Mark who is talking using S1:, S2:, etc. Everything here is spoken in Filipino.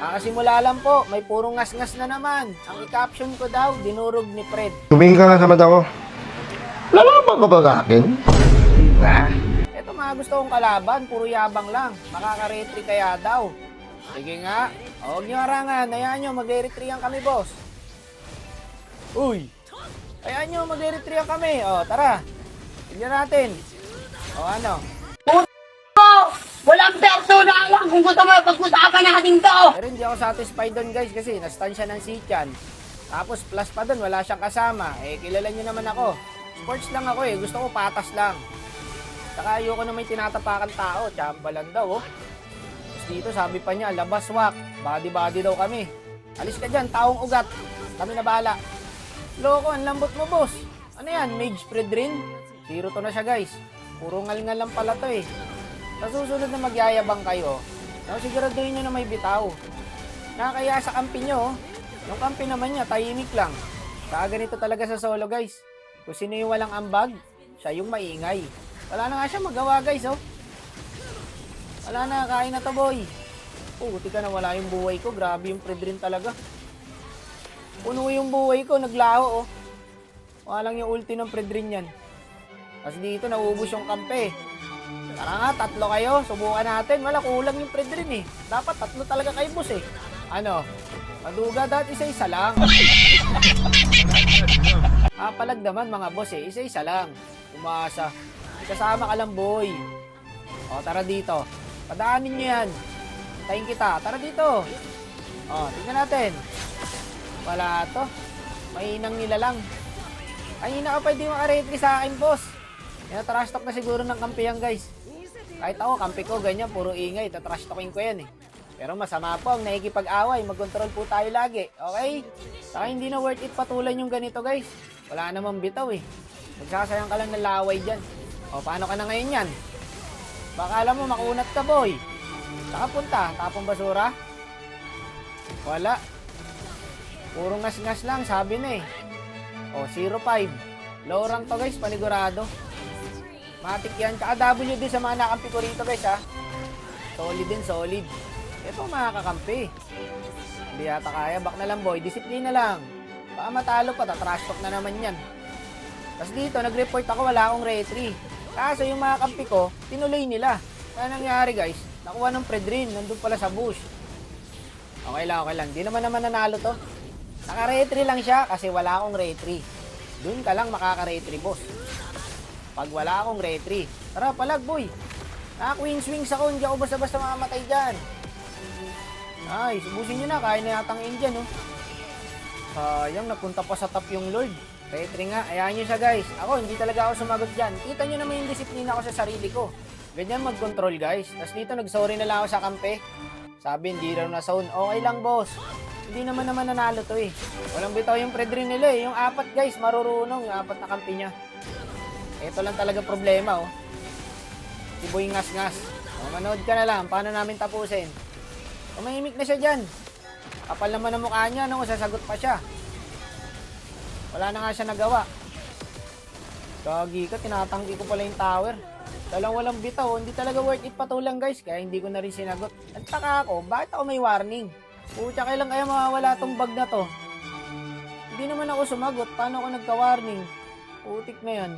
S1: Kakasimula lang po, may purong ngas-ngas na naman. Ang i-caption ko daw, dinurog ni Fred.
S2: Tumingin ka nga sa mata ko. Lalaban ka ba sa akin?
S1: Ito mga gusto kong kalaban, puro yabang lang. Makaka-retry kaya daw. Sige nga, huwag nyo harangan. Hayaan nyo, mag-retry kami, boss. Uy! Hayaan nyo, mag-retry kami. O, tara. Tignan natin. O, ano?
S3: Walang persona lang kung gusto mo pag-usapan natin to.
S1: Pero hindi ako satisfied doon guys kasi nastan siya ng Sichan. Tapos plus pa doon, wala siyang kasama. Eh, kilala nyo naman ako. Sports lang ako eh. Gusto ko patas lang. Saka ayoko na may tinatapakan tao. Tsamba lang daw oh. Tapos dito sabi pa niya, labas wak. Body-body daw kami. Alis ka dyan, taong ugat. Kami na bahala. Loko, ang lambot mo boss. Ano yan, mage spread rin? Zero to na siya guys. Puro ngal-ngal lang pala to eh. Sa susunod na magyayabang kayo, siguraduhin nyo na may bitaw. Nakakaya sa kampi nyo, yung kampi naman niya, tahimik lang. Saka ganito talaga sa solo guys. Kung sino yung walang ambag, siya yung maingay. Wala na nga siya magawa guys oh. Wala na, kain na to boy. Buti ka na wala yung buhay ko, grabe yung Fred rin talaga. Puno yung buhay ko, naglaho oh. Wala lang yung ulti ng Fred rin yan. Kasi dito naubos yung kampe. Tara nga, tatlo kayo. Subukan natin. Wala, kulang yung Fred rin eh. Dapat tatlo talaga kayo, boss eh. Ano? Maduga dati isa-isa lang. Palag naman mga boss eh. Isa-isa lang. Umasa. Kasama ka lang, boy. O, tara dito. Padaanin nyo yan. Tayin kita. Tara dito. O, tingnan natin. Wala to. Mahinang nila lang. Kanina ka pwede makaretry sa akin, boss. Trash talk na siguro ng kampiyan guys. Kahit ako, kampi ko, ganyan, puro ingay. Trash talking ko yan eh. Pero masama po ang nakikipag-away. Mag-control po tayo lagi. Okay? Saka hindi na worth it patulan yung ganito guys. Wala namang bitaw eh. Magsasayang ka lang ng laway dyan. O, paano ka na ngayon yan? Baka alam mo, makunat ka boy. Saka punta, tapong basura. Wala. Puro ngas-ngas lang, sabi na eh. O, 0-5. Low rank to guys, panigurado. Matik yan. Tsaka WD sa mga nakampi ko rito guys ha. Solid din, solid. Ito mga kakampi. Hindi yata kaya. Back na lang boy. Disiplina lang. Baka matalo pa. Trash talk na naman yan. Tapos dito, nag-report ako. Wala akong retry. Kaso yung mga kampi ko, tinuloy nila. Kaya nangyari guys, nakuha ng Fred rin. Nandun pala sa bush. Okay lang, okay lang. Di naman nanalo to. Naka-retry lang siya kasi wala akong retry. Doon ka lang makaka-retry boss. Pag wala akong retry. Tara, palag boy. Naka-queen swings ako. Hindi ako basta-basta makamatay dyan. Ay, subusin nyo na. Kaya na yatang Indian, no? Sayang, napunta pa sa top yung Lord. Retry nga. Ayahan nyo siya, guys. Ako, hindi talaga ako sumagot dyan. Kita nyo naman yung disiplina ko sa sarili ko. Ganyan mag-control, guys. Tapos dito, nag-sorry na lang ako sa kampe. Sabi, hindi raw na zone. Okay lang, boss. Hindi naman nanalo to, eh. Walang bitaw yung Fred rin nila, eh. Yung apat, guys, marurunong. Yung apat na kampi niya. Ito lang talaga problema, oh. Si Boy ngas-ngas. O, manood ka na lang. Paano namin tapusin? Umahimik na siya dyan. Kapal naman ang mukha niya, no? Sasagot pa siya. Wala na nga siya nagawa. Gagi ka, tinatanggi ko pala yung tower. Walang bitaw. Hindi talaga worth it patulang, guys. Kaya hindi ko na rin sinagot. Nagtaka ako, bakit ako may warning? Pucha, kailan kaya mawawala tong bag na to? Hindi naman ako sumagot. Paano ako nagka-warning? Putik na yan.